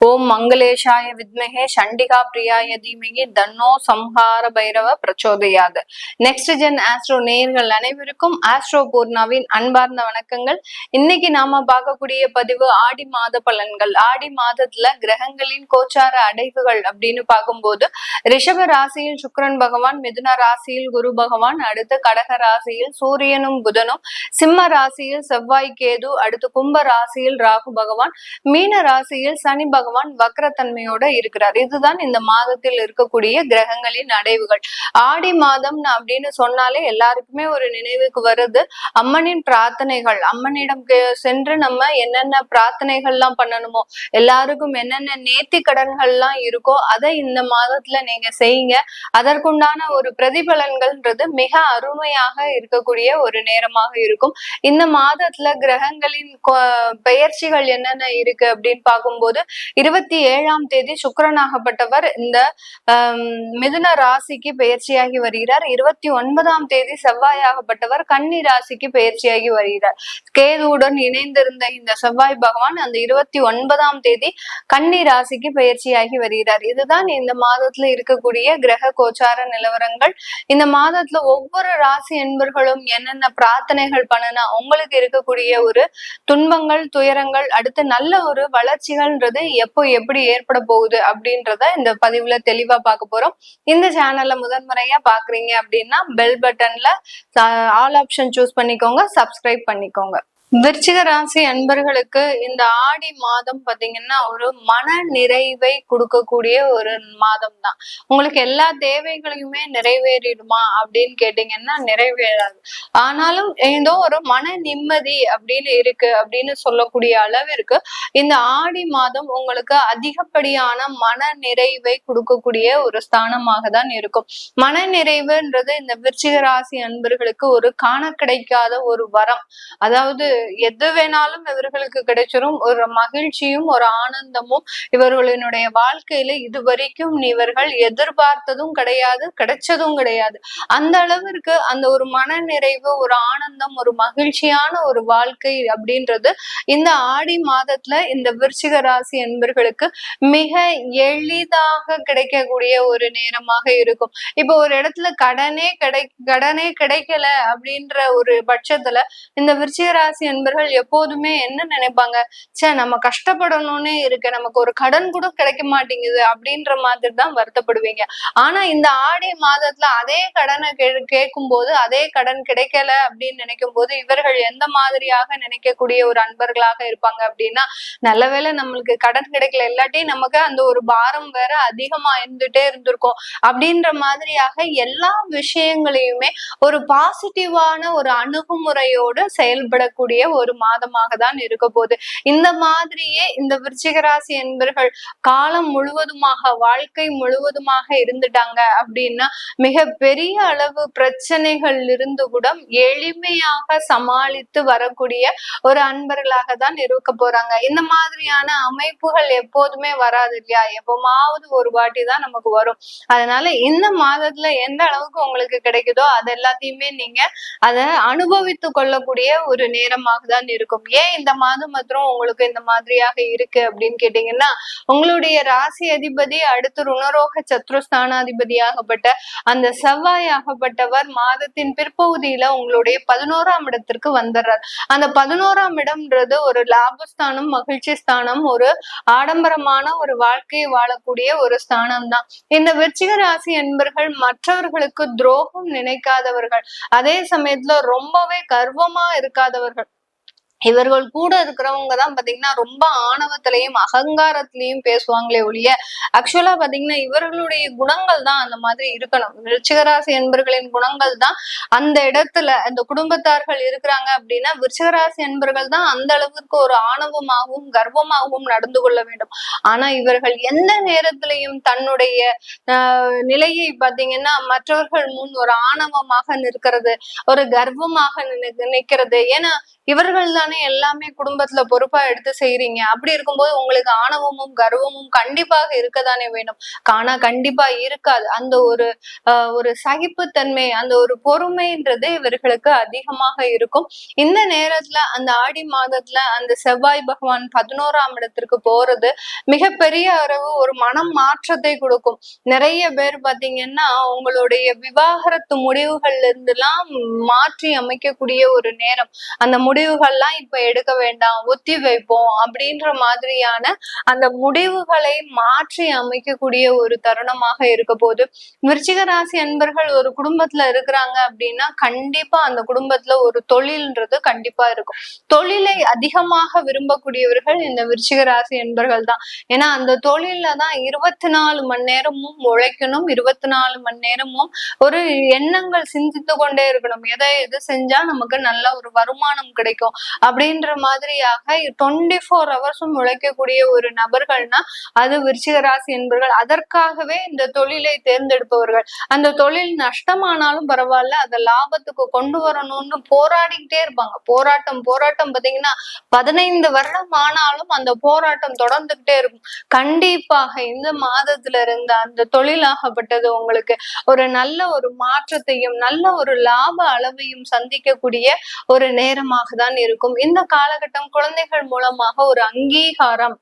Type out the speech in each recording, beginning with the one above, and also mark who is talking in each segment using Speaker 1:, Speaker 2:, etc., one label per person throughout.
Speaker 1: ஓம் மங்களேஷாய வித்மகே சண்டிகா பிரியாய தீமகி தன்னோ சம்ஹார பைரவ பிரச்சோதயாது. நெக்ஸ்ட் ஜென் ஆஸ்ட்ரோ நேயர்கள் அனைவருக்கும் ஆஸ்ட்ரோ பூர்ணாவின் அன்பார்ந்த வணக்கங்கள். இன்னைக்கு நாம பார்க்கக்கூடிய பதிவு ஆடி மாத பலன்கள். ஆடி மாதத்துல கிரகங்களின் கோச்சார அடைவுகள் அப்படின்னு பார்க்கும்போது ரிஷப ராசியில் சுக்கிரன் பகவான், மிதுன ராசியில் குரு பகவான், அடுத்து கடக ராசியில் சூரியனும் புதனும், சிம்ம ராசியில் செவ்வாய் கேது, அடுத்து கும்ப ராசியில் ராகு பகவான், மீன ராசியில் சனி பகவான் வக்ரத்தன்மையோட இருக்கிறார். இதுதான் இந்த மாதத்தில் இருக்கக்கூடிய கிரகங்களின் அடைவுகள். ஆடி மாதம் அப்படின்னு சொன்னாலே எல்லாருக்குமே ஒரு நினைவுக்கு வருது அம்மனின் பிரார்த்தனைகள். அம்மனிடம் சென்று நம்ம என்னென்ன பிரார்த்தனைகள்லாம் பண்ணணுமோ, எல்லாருக்கும் என்னென்ன நேர்த்தி கடன்கள்லாம் இருக்கோ அதை இந்த மாதத்துல நீங்க செய்யுங்க. அதற்குண்டான ஒரு பிரதிபலன்கள்ன்றது மிக அருமையாக இருக்கக்கூடிய ஒரு நேரமாக இருக்கும். இந்த மாதத்துல கிரகங்களின் பெயர்ச்சிகள் என்னென்ன இருக்கு அப்படின்னு பார்க்கும்போது 27ஆம் தேதி சுக்கிரனாகப்பட்டவர் இந்த மிதுன ராசிக்கு பெயர்ச்சியாகி வருகிறார். 29ஆம் தேதி செவ்வாயாகப்பட்டவர் கன்னி ராசிக்கு பெயர்ச்சியாகி வருகிறார். கேதுவுடன் இணைந்திருந்த இந்த செவ்வாய் பகவான் அந்த 29ஆம் தேதி கன்னி ராசிக்கு பெயர்ச்சியாகி வருகிறார். இதுதான் இந்த மாதத்துல இருக்கக்கூடிய கிரக கோச்சார நிலவரங்கள். இந்த மாதத்துல ஒவ்வொரு ராசி என்பர்களும் என்னென்ன பிரார்த்தனைகள் பண்ணனா உங்களுக்கு இருக்கக்கூடிய ஒரு துன்பங்கள், துயரங்கள், அடுத்து நல்ல ஒரு வளர்ச்சிகள்ன்றது எப்போ எப்படி ஏற்பட போகுது அப்படின்றத இந்த பதிவுல தெளிவா பார்க்க போறோம். இந்த சேனல்ல முதன்முறையா பாக்குறீங்க அப்படின்னா பெல் பட்டன்ல ஆல் ஆப்ஷன் சூஸ் பண்ணிக்கோங்க, சப்ஸ்கிரைப் பண்ணிக்கோங்க. விருச்சிக ராசி அன்பர்களுக்கு இந்த ஆடி மாதம் பாத்தீங்கன்னா ஒரு மன நிறைவை கொடுக்கக்கூடிய ஒரு மாதம் தான். உங்களுக்கு எல்லா தேவைகளையுமே நிறைவேறிடுமா அப்படின்னு கேட்டீங்கன்னா நிறைவேறாது. ஆனாலும் ஏதோ ஒரு மன நிம்மதி அப்படின்னு இருக்கு அப்படின்னு சொல்லக்கூடிய அளவிற்கு இந்த ஆடி மாதம் உங்களுக்கு அதிகப்படியான மன நிறைவை கொடுக்கக்கூடிய ஒரு ஸ்தானமாக தான் இருக்கும். மன நிறைவுன்றது இந்த விருச்சிக ராசி அன்பர்களுக்கு ஒரு காண கிடைக்காத ஒரு வரம். அதாவது எது வேணாலும் இவர்களுக்கு கிடைச்சிரும். ஒரு மகிழ்ச்சியும் ஒரு ஆனந்தமும் இவர்களினுடைய வாழ்க்கையில இதுவரைக்கும் இவர்கள் எதிர்பார்த்ததும் கிடையாது, கிடைச்சதும் கிடையாது. அந்த அளவிற்கு அந்த ஒரு மன நிறைவு, ஒரு ஆனந்தம், ஒரு மகிழ்ச்சியான ஒரு வாழ்க்கை அப்படின்றது இந்த ஆடி மாதத்துல இந்த விருச்சிக ராசி என்பர்களுக்கு மிக எளிதாக கிடைக்கக்கூடிய ஒரு நேரமாக இருக்கும். இப்போ ஒரு இடத்துல கடனே கிடைக்கல அப்படின்ற ஒரு பட்சத்துல இந்த விருச்சிக ராசி என்பர்கள் எப்போதுமே என்ன நினைப்பாங்க, நம்ம கஷ்டப்படணும்னே இருக்கு, நமக்கு ஒரு கடன் கூட கிடைக்க மாட்டேங்குது அப்படின்ற மாதிரி தான் வருத்தப்படுவீங்க. ஆனா இந்த ஆடி மாதத்துல அதே கடனை கேட்கும் போது, அதே கடன் கிடைக்கல அப்படின்னு நினைக்கும் போது இவர்கள் எந்த மாதிரியாக நினைக்கக்கூடிய ஒரு அன்பர்களாக இருப்பாங்க அப்படின்னா, நல்ல வேளை நம்மளுக்கு கடன் கிடைக்கல, இல்லாட்டி நமக்கு அந்த ஒரு பாரம் வேற அதிகமா இருந்துட்டே இருந்திருக்கும் அப்படின்ற மாதிரியாக எல்லா விஷயங்களையுமே ஒரு பாசிட்டிவான ஒரு அணுகுமுறையோடு செயல்படக்கூடிய ஒரு மாதமாக தான் இருக்க போகுது. இந்த மாதிரியே இந்த விருச்சிக ராசி என்பர்கள் காலம் முழுவதுமாக, வாழ்க்கை முழுவதுமாக இருந்துட்டாங்க அப்படின்னா மிக பெரிய அளவு பிரச்சனைகள் இருந்து கூட எளிமையாக சமாளித்து வரக்கூடிய ஒரு அன்பர்களாக தான் இருக்க போறாங்க. இந்த மாதிரியான அமைப்புகள் எப்போதுமே வராது இல்லையா, எப்பமாவது ஒரு வாட்டி தான் நமக்கு வரும். அதனால இந்த மாதத்துல எந்த அளவுக்கு உங்களுக்கு கிடைக்குதோ அது எல்லாத்தையுமே நீங்க அதை அனுபவித்து கொள்ளக்கூடிய ஒரு நேரமாக தான் இருக்கும். ஏன் இந்த மாதம் மாத்திரம் உங்களுக்கு இந்த மாதிரியாக இருக்கு அப்படின்னு கேட்டீங்கன்னா, உங்களுடைய ராசி அதிபதி அடுத்து ருணரோக சத்ருஸ்தானாதிபதியாகப்பட்ட அந்த செவ்வாய் ஆகப்பட்டவர் மாதத்தின் பிற்பகுதியில உங்களுடைய 11ஆம் இடத்திற்கு வந்துடுறார். அந்த 11ஆம் இடம்ன்றது ஒரு லாபஸ்தானம், மகிழ்ச்சி ஸ்தானம், ஒரு ஆடம்பரமான ஒரு வாழ்க்கையை வாழக்கூடிய ஒரு ஸ்தானம் தான். இந்த விருச்சிக ராசி என்பர்கள் மற்றவர்களுக்கு துரோகம் நினைக்காதவர்கள், அதே சமயத்துல ரொம்பவே கர்வமா இருக்காதவர்கள். இவர்கள் கூட இருக்கிறவங்க தான் பாத்தீங்கன்னா ரொம்ப ஆணவத்திலையும் அகங்காரத்திலையும் பேசுவாங்களே ஒழிய ஆக்சுவலா பாத்தீங்கன்னா இவர்களுடைய குணங்கள் தான் அந்த மாதிரி இருக்கணும். விருச்சிகராசி என்பர்களின் குணங்கள் தான் அந்த இடத்துல அந்த குடும்பத்தார்கள் இருக்கிறாங்க அப்படின்னா விருச்சிகராசி என்பர்கள் தான் அந்த அளவுக்கு ஒரு ஆணவமாகவும் கர்வமாகவும் நடந்து கொள்ள வேண்டும். ஆனா இவர்கள் எந்த நேரத்திலையும் தன்னுடைய நிலையை பாத்தீங்கன்னா மற்றவர்கள் முன் ஒரு ஆணவமாக நிற்கிறது, ஒரு கர்வமாக நினைக்கிறது. ஏன்னா இவர்கள் தானே எல்லாமே குடும்பத்துல பொறுப்பா எடுத்து செய்றீங்க. அப்படி இருக்கும்போது உங்களுக்கு ஆணவமும் கர்வமும் கண்டிப்பாக இருக்கதானே வேணும். ஆனா கண்டிப்பா இருக்காது. அந்த ஒரு சகிப்புத்தன்மை, அந்த ஒரு பொறுமைன்றது இவர்களுக்கு அதிகமாக இருக்கும். இந்த நேரத்துல அந்த ஆடி மாதத்துல அந்த செவ்வாய் பகவான் 11ஆம் இடத்திற்கு போறது மிகப்பெரிய அளவு ஒரு மனம் மாற்றத்தை கொடுக்கும். நிறைய பேர் பாத்தீங்கன்னா உங்களுடைய விவாகரத்து முடிவுகள்ல இருந்து எல்லாம் மாற்றி அமைக்கக்கூடிய ஒரு நேரம். அந்த முடிவுகள்லாம் இப்ப எடுக்க வேண்டாம், ஒத்தி வைப்போம் அப்படின்ற மாதிரியான அந்த முடிவுகளை மாற்றி அமைக்கக்கூடிய ஒரு தருணமாக இருக்க போது. விருச்சிக ராசி அன்பர்கள் ஒரு குடும்பத்துல இருக்கிறாங்க அப்படின்னா கண்டிப்பா அந்த குடும்பத்துல ஒரு தொழில்ன்றது கண்டிப்பா இருக்கும். தொழிலை அதிகமாக விரும்பக்கூடியவர்கள் இந்த விருச்சிக ராசி அன்பர்கள் தான். ஏன்னா அந்த தொழில்ல தான் 24 மணி நேரமும் உழைக்கணும், 24 மணி நேரமும் ஒரு எண்ணங்கள் சிந்தித்து கொண்டே இருக்கணும். எது செஞ்சா நமக்கு நல்ல ஒரு வருமானம் கிடைக்கும் அப்படின்ற மாதிரியாக 24 ஹவர்ஸும் உழைக்கக்கூடிய ஒரு நபர்கள்னா அது விருச்சிக ராசி என்பவர்கள். அதற்காகவே இந்த தொழிலை தேர்ந்தெடுப்பவர்கள். அந்த தொழில் நஷ்டமானாலும் பரவாயில்ல, அதை லாபத்துக்கு கொண்டு வரணும்னு போராடிக்கிட்டே இருப்பாங்க. போராட்டம் பாத்தீங்கன்னா 15 வருடம் ஆனாலும் அந்த போராட்டம் தொடர்ந்துகிட்டே இருக்கும். கண்டிப்பாக இந்த மாதத்துல இருந்த அந்த தொழிலாகப்பட்டது உங்களுக்கு ஒரு நல்ல ஒரு மாற்றத்தையும் நல்ல ஒரு லாப அளவையும் சந்திக்கக்கூடிய ஒரு நேரமாக தான் இருக்கும். இந்த காலகட்டம் குழந்தைகள் மூலமாக ஒரு அங்கீகாரம்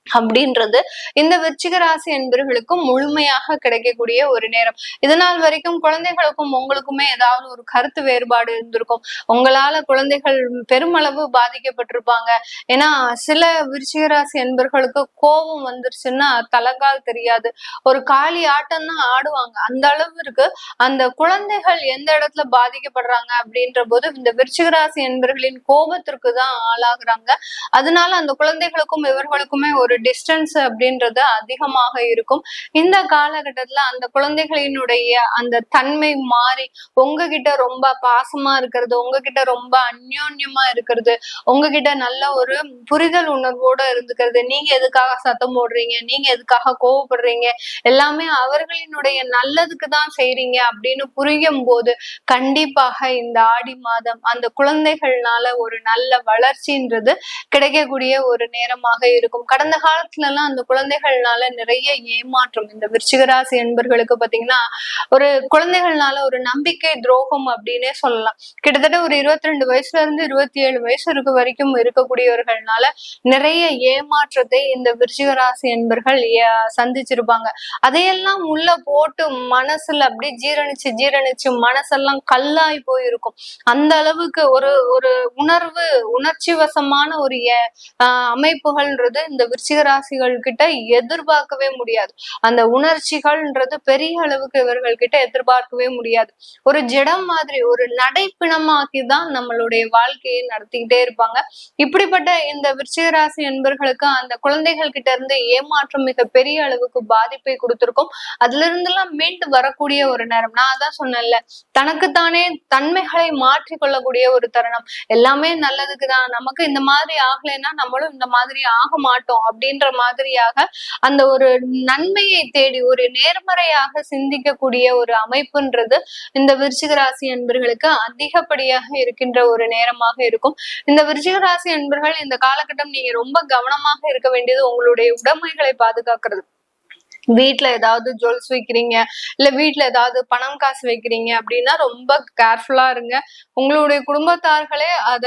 Speaker 1: அப்படின்றது இந்த விருச்சிக ராசி என்பவர்களுக்கும் முழுமையாக கிடைக்கக்கூடிய ஒரு நேரம். இதனால் வரைக்கும் குழந்தைகளுக்கும் உங்களுக்குமே ஏதாவது ஒரு கருத்து வேறுபாடு இருந்திருக்கும். உங்களால குழந்தைகள் பெருமளவு பாதிக்கப்பட்டிருப்பாங்க. ஏன்னா சில விருச்சிக ராசி என்பவர்களுக்கு கோபம் வந்துருச்சுன்னா தலகால் தெரியாது, ஒரு காளி ஆட்டம் தான் ஆடுவாங்க. அந்த அளவிற்கு அந்த குழந்தைகள் எந்த இடத்துல பாதிக்கப்படுறாங்க அப்படின்ற போது இந்த விருச்சிக ராசி என்பவர்களின் கோபத்திற்கு தான் ஆளாகிறாங்க. அதனால அந்த குழந்தைகளுக்கும் இவர்களுக்குமே ஒரு டிஸ்டன்ஸ் அப்படின்றது அதிகமாக இருக்கும். இந்த காலகட்டத்துல அந்த குழந்தைகளினுடைய அந்த தன்மை மாறி உங்ககிட்ட ரொம்ப பாசமா இருக்கிறது, உங்ககிட்ட ரொம்ப அந்யோன்யமா இருக்கிறது, உங்ககிட்ட நல்ல ஒரு புரிதல் உணர்வோட இருந்துக்கிறது. நீங்க எதுக்காக சத்தம் போடுறீங்க, நீங்க எதுக்காக கோவப்படுறீங்க, எல்லாமே அவர்களினுடைய நல்லதுக்கு தான் செய்றீங்க அப்படின்னு புரியும் போது கண்டிப்பாக இந்த ஆடி மாதம் அந்த குழந்தைகள்னால ஒரு நல்ல வளர்ச்சின்றது கிடைக்கக்கூடிய ஒரு நேரமாக இருக்கும். கடந்த காலத்துல எல்லாம் அந்த குழந்தைகள்னால நிறைய ஏமாற்றம் இந்த விருச்சிக ராசி என்பர்களுக்கு பாத்தீங்கன்னா ஒரு குழந்தைகள்னால ஒரு நம்பிக்கை துரோகம் அப்படின்னே சொல்லலாம். கிட்டத்தட்ட ஒரு 22 வயசுல இருந்து 27 வயசு வரைக்கும் இருக்கக்கூடியவர்கள்னால நிறைய ஏமாற்றத்தை இந்த விருச்சிக ராசி என்பர்கள் சந்திச்சிருப்பாங்க. அதையெல்லாம் உள்ள போட்டு மனசுல அப்படியே ஜீரணிச்சு மனசெல்லாம் கல்லாய் போயிருக்கும். அந்த அளவுக்கு ஒரு ஒரு உணர்ச்சி வசமான ஒரு அமைப்புகள்ன்றது இந்த விருச்சிக ராசிகள் கிட்ட எதிர்பார்க்கவே முடியாது. அந்த உணர்ச்சிகள்ன்றது பெரிய அளவுக்கு இவர்கள் கிட்ட எதிர்பார்க்கவே முடியாது. ஒரு ஜடம் மாதிரி ஒரு நடைப்பிணமாக்கிதான் நம்மளுடைய வாழ்க்கையை நடத்திக்கிட்டே இருப்பாங்க. இப்படிப்பட்ட இந்த விருச்சிக ராசி என்பர்களுக்கு அந்த குழந்தைகள் கிட்ட இருந்து ஏமாற்றம் மிக பெரிய அளவுக்கு பாதிப்பை கொடுத்திருக்கும். அதுல இருந்து எல்லாம் மீண்டு வரக்கூடிய ஒரு நேரம். நான் அதான் சொன்னேன்ல, தனக்குத்தானே தன்மைகளை மாற்றி கொள்ளக்கூடிய ஒரு தருணம். எல்லாமே நல்லதுக்குதான், நமக்கு இந்த மாதிரி ஆகலைன்னா நம்மளும் இந்த மாதிரி ஆக மாட்டோம் அப்படின்ற மாதிரியாக அந்த ஒரு நன்மையை தேடி ஒரு நேர்மறையாக சிந்திக்கக்கூடிய ஒரு அமைப்புன்றது இந்த விருச்சிக ராசி என்பர்களுக்கு அதிகப்படியாக இருக்கின்ற ஒரு நேரமாக இருக்கும். இந்த விருச்சிக ராசி என்பர்கள் இந்த காலகட்டம் நீங்க ரொம்ப கவனமாக இருக்க வேண்டியது உங்களுடைய உடைமைகளை பாதுகாக்கிறது. வீட்டுல ஏதாவது ஜுவல்ஸ் வைக்கிறீங்க, இல்ல வீட்டுல ஏதாவது பணம் காசு வைக்கிறீங்க அப்படின்னா ரொம்ப கேர்ஃபுல்லா இருங்க. உங்களுடைய குடும்பத்தார்களே அத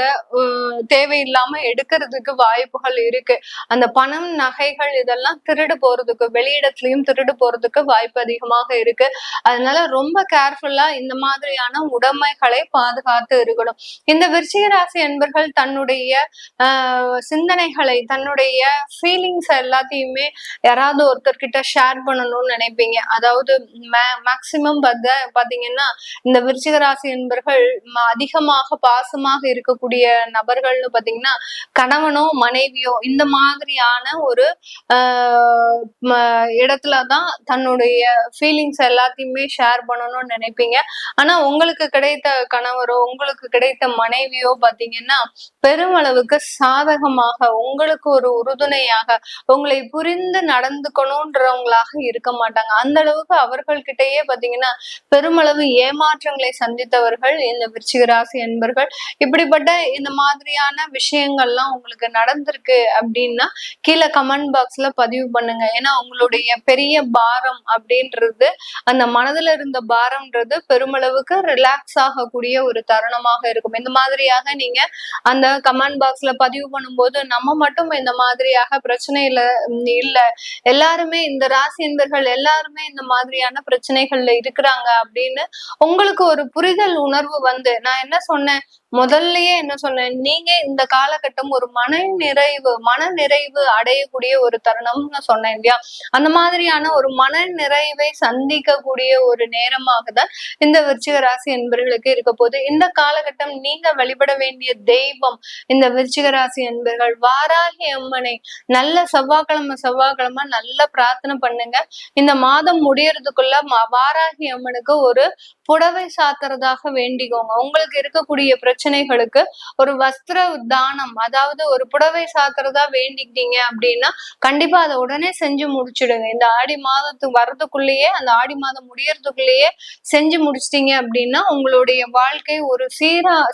Speaker 1: தேவையில்லாம எடுக்கிறதுக்கு வாய்ப்புகள் இருக்கு. அந்த பணம் நகைகள் இதெல்லாம் திருடு போறதுக்கு, வெளியிடத்துலயும் திருடு போறதுக்கு வாய்ப்பு அதிகமாக இருக்கு. அதனால ரொம்ப கேர்ஃபுல்லா இந்த மாதிரியான உடைமைகளை பாதுகாத்து இருக்கணும். இந்த விருச்சிக ராசி என்பர்கள் தன்னுடைய சிந்தனைகளை, தன்னுடைய ஃபீலிங்ஸ் எல்லாத்தையுமே யாராவது ஒருத்தர்கிட்ட ஷேர் பண்ணணும்னு நினைப்பீங்க. அதாவது மேக்சிமம் பாத்தீங்கன்னா இந்த விருச்சிக ராசி என்பர்கள் அதிகமாக பாசமாக இருக்கக்கூடிய நபர்கள்னு பாத்தீங்கன்னா கணவனோ மனைவியோ இந்த மாதிரியான ஒரு இடத்துலதான் தன்னுடைய ஃபீலிங்ஸ் எல்லாத்தையுமே ஷேர் பண்ணணும்னு நினைப்பீங்க. ஆனா உங்களுக்கு கிடைத்த கணவரோ உங்களுக்கு கிடைத்த மனைவியோ பாத்தீங்கன்னா பெருமளவுக்கு சாதகமாக உங்களுக்கு ஒரு உறுதுணையாக உங்களை புரிந்து நடந்துக்கணும்ன்றவங்களா உடையவர்களாக இருக்க மாட்டாங்க. அந்த அளவுக்கு அவர்கள்கிட்டயே பாத்தீங்கன்னா பெருமளவு ஏமாற்றங்களை சந்தித்தவர்கள் இந்த விருச்சிக ராசி என்பர்கள். இப்படிப்பட்ட இந்த மாதிரியான விஷயங்கள்லாம் உங்களுக்கு நடந்திருக்கு அப்படின்னா கீழே கமெண்ட் பாக்ஸ்ல பதிவு பண்ணுங்க. ஏன்னா உங்களுடைய பெரிய பாரம் அப்படின்றது, அந்த மனதுல இருந்த பாரம்ன்றது பெருமளவுக்கு ரிலாக்ஸ் ஆகக்கூடிய ஒரு தருணமாக இருக்கும். இந்த மாதிரியாக நீங்க அந்த கமெண்ட் பாக்ஸ்ல பதிவு பண்ணும்போது நம்ம மட்டும் இந்த மாதிரியாக பிரச்சனையில இல்ல, எல்லாருமே இந்த ராசி என்பர்கள் எல்லாருமே இந்த மாதிரியான பிரச்சனைகள்ல இருக்கிறாங்க அப்படின்னு உங்களுக்கு ஒரு புரிதல் உணர்வு வந்து, நான் என்ன சொன்னேன் முதல்லயே என்ன சொன்னேன், நீங்க இந்த காலகட்டம் ஒரு மன நிறைவு அடையக்கூடிய ஒரு தருணம்னு சொன்னேன் இல்லையா? அந்த மாதிரியான ஒரு மன நிறைவை சந்திக்கக்கூடிய ஒரு நேரமாக தான் இந்த விருச்சிக ராசி என்பர்களுக்கு இருக்க போது. இந்த காலகட்டம் நீங்க வழிபட வேண்டிய தெய்வம் இந்த விருச்சிக ராசி என்பர்கள் வாராகி அம்மனை நல்ல செவ்வாய்க்கிழமை நல்லா பிரார்த்தனை பண்ணுங்க. இந்த மாதம் முடியறதுக்குள்ள வாராகி அம்மனுக்கு ஒரு புடவை சாத்துறதாக வேண்டிக்கோங்க. உங்களுக்கு இருக்கக்கூடிய பிரச்சனைகளுக்கு ஒரு வஸ்திர தானம், அதாவது ஒரு புடவை சாத்துறதா வேண்டிக்கிட்டீங்க அப்படின்னா கண்டிப்பா அதை உடனே செஞ்சு முடிச்சிடுங்க. இந்த ஆடி மாதத்துக்கு வர்றதுக்குள்ளேயே, அந்த ஆடி மாதம் முடியறதுக்குள்ளேயே செஞ்சு முடிச்சிட்டீங்க அப்படின்னா உங்களுடைய வாழ்க்கை ஒரு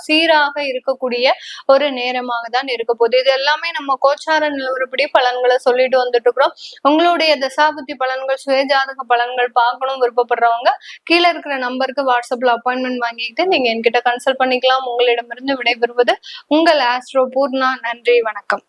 Speaker 1: சீராக இருக்கக்கூடிய ஒரு நேரமாக தான் இருக்க போகுது. இது எல்லாமே நம்ம கோச்சார நிலவரப்படி பலன்களை சொல்லிட்டு வந்துட்டு இருக்கிறோம். உங்களுடைய தசாபுத்தி பலன்கள், சுயஜாதக பலன்கள் பார்க்கணும் விருப்பப்படுறவங்க கீழே இருக்கிற நம்பருக்கு வாட்ஸ்அப்ல அப்பாயின்மெண்ட் வாங்கிட்டு நீங்க என்கிட்ட கன்சல்ட் பண்ணிக்கலாம். உங்களிடமிருந்து விடைபெறுவது உங்கள் ஆஸ்ட்ரோ பூர்ணா. நன்றி, வணக்கம்.